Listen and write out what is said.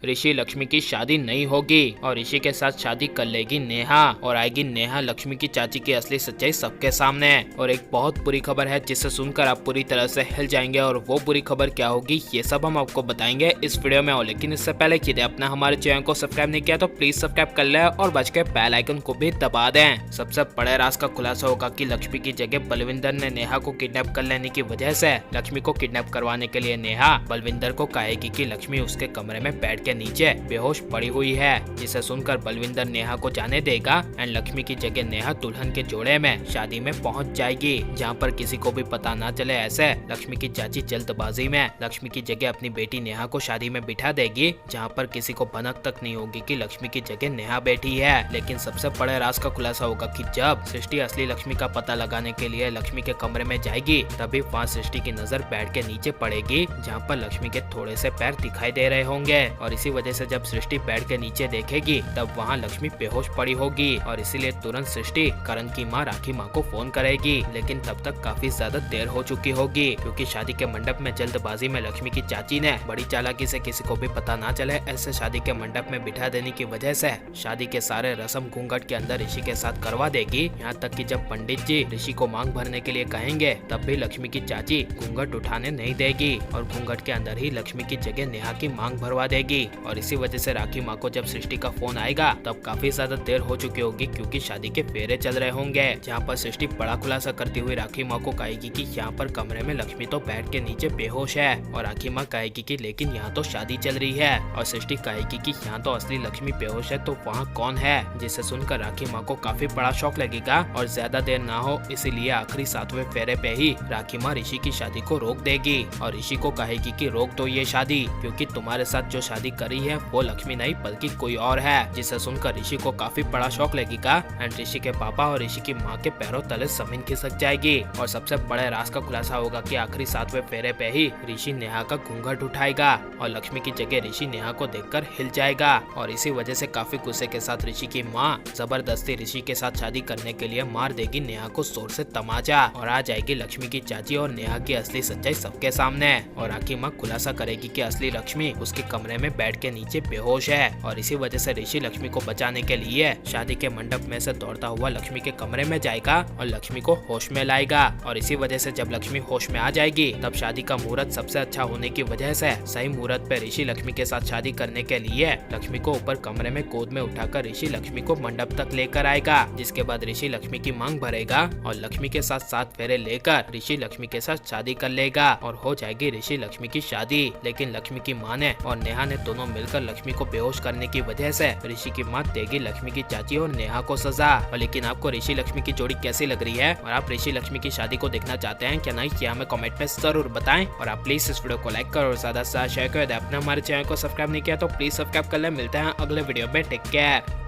ऋषि लक्ष्मी की शादी नहीं होगी और ऋषि के साथ शादी कर लेगी नेहा और आएगी नेहा लक्ष्मी की चाची की असली सच्चाई सबके सामने। और एक बहुत बुरी खबर है जिसे सुनकर आप पूरी तरह से हिल जाएंगे और वो बुरी खबर क्या होगी ये सब हम आपको बताएंगे इस वीडियो में। लेकिन इससे पहले यदि आपने हमारे चैनल को सब्सक्राइब नहीं किया तो प्लीज सब्सक्राइब कर ले और बच के बेल आइकन को भी दबा दें। सबसे बड़े राज का खुलासा होगा कि लक्ष्मी की जगह बलविंदर ने नेहा को किडनैप कर लेने की वजह से लक्ष्मी को किडनैप करवाने के लिए नेहा बलविंदर को कहेगी कि लक्ष्मी उसके कमरे में बैठ के नीचे बेहोश पड़ी हुई है, जिसे सुनकर बलविंदर नेहा को जाने देगा एंड लक्ष्मी की जगह नेहा दुल्हन के जोड़े में शादी में पहुंच जाएगी, जहां पर किसी को भी पता ना चले। ऐसे लक्ष्मी की चाची जल्दबाजी में लक्ष्मी की जगह अपनी बेटी नेहा को शादी में बिठा देगी, जहां पर किसी को भनक तक नहीं होगी कि लक्ष्मी की जगह नेहा बैठी है। लेकिन सबसे बड़े राज का खुलासा होगा कि जब सृष्टि असली लक्ष्मी का पता लगाने के लिए लक्ष्मी के कमरे में जाएगी तभी वहाँ सृष्टि की नजर बेड के नीचे पड़ेगी, जहाँ पर लक्ष्मी के थोड़े से पैर दिखाई दे रहे होंगे। और इसी वजह से जब सृष्टि बेड के नीचे देखेगी तब वहाँ लक्ष्मी बेहोश पड़ी होगी और इसीलिए तुरंत सृष्टि करण की माँ राखी माँ को फोन करेगी। लेकिन तब तक काफी ज्यादा देर हो चुकी होगी, क्योंकि शादी के मंडप में जल्दबाजी में लक्ष्मी की चाची ने बड़ी चालाकी से किसी को भी पता ना चले ऐसे शादी के मंडप में बिठा देने की वजह से शादी के सारे रस्म घूंघट के अंदर ऋषि के साथ करवा देगी। यहाँ तक कि जब पंडित जी ऋषि को मांग भरने के लिए कहेंगे तब भी लक्ष्मी की चाची घूंघट उठाने नहीं देगी और घूंघट के अंदर ही लक्ष्मी की जगह नेहा की मांग भरवा देगी। और इसी वजह से राखी माँ को जब सृष्टि का फोन आएगा तब काफी ज्यादा देर हो चुकी होगी, क्योंकि शादी के फेरे चल रहे होंगे, जहाँ पर सृष्टि बड़ा खुलासा करती हुई राखी माँ को कहेगी कि यहाँ पर कमरे में लक्ष्मी तो बेड के नीचे बेहोश है। और राखी माँ कहेगी कि लेकिन यहाँ तो शादी चल रही है। और सृष्टि कहेगी कि यहाँ तो असली लक्ष्मी बेहोश है तो वहाँ कौन है, जिसे सुनकर राखी माँ को काफी बड़ा शौक लगेगा और ज्यादा देर ना हो इसीलिए आखिरी 7वें फेरे पे ही राखी माँ ऋषि की शादी को रोक देगी और ऋषि को कहेगी कि रोक दो ये शादी, क्योंकि तुम्हारे साथ जो शादी करी है वो लक्ष्मी नहीं बल्कि कोई और है। जिसे सुनकर ऋषि को काफी बड़ा शौक लगेगा एंड ऋषि के पापा और ऋषि की माँ के पैरों तले जमीन खिसक जाएगी। और सबसे बड़े राज का खुलासा होगा कि आखिरी 7वें फेरे पे ही ऋषि नेहा का घूंघट उठाएगा और लक्ष्मी की जगह ऋषि नेहा को देखकर हिल जाएगा। और इसी वजह से काफी गुस्से के साथ ऋषि की माँ जबरदस्ती ऋषि के साथ शादी करने के लिए मार देगी नेहा को जोर से तमाचा और आ जाएगी लक्ष्मी की चाची और नेहा की असली सच्चाई सबके सामने। और राखी माँ खुलासा करेगी कि असली लक्ष्मी उसके कमरे में बेड के नीचे बेहोश है। और इसी वजह से ऋषि लक्ष्मी को बचाने के लिए शादी के मंडप में से दौड़ता हुआ लक्ष्मी के कमरे में जाएगा और लक्ष्मी को होश में लाएगा। और इसी वजह से जब लक्ष्मी होश में आ जाएगी तब शादी का मुहूर्त सबसे अच्छा होने की वजह से सही मुहूर्त पे ऋषि लक्ष्मी के साथ शादी करने के लिए लक्ष्मी को ऊपर कमरे में गोद में उठाकर ऋषि लक्ष्मी को मंडप तक लेकर आएगा, जिसके बाद ऋषि लक्ष्मी की मांग भरेगा और लक्ष्मी के साथ 7 फेरे लेकर ऋषि लक्ष्मी के साथ शादी कर लेगा और हो जाएगी ऋषि लक्ष्मी की शादी। लेकिन लक्ष्मी की माँ ने और नेहा ने दोनों मिलकर लक्ष्मी को बेहोश करने की वजह से ऋषि की माँ देगी लक्ष्मी की चाची और नेहा को सजा। और लेकिन आपको ऋषि लक्ष्मी की जोड़ी कैसी लग रही है और आप ऋषि लक्ष्मी की शादी को देखना चाहते हैं क्या नहीं, ये हमें कमेंट में जरूर बताएं। और आप प्लीज इस वीडियो को लाइक करो और ज्यादा से ज्यादा शेयर कर दे। आपने हमारे चैनल को सब्सक्राइब नहीं किया तो प्लीज सब्सक्राइब कर ले। मिलते हैं अगले वीडियो में, टेक केयर।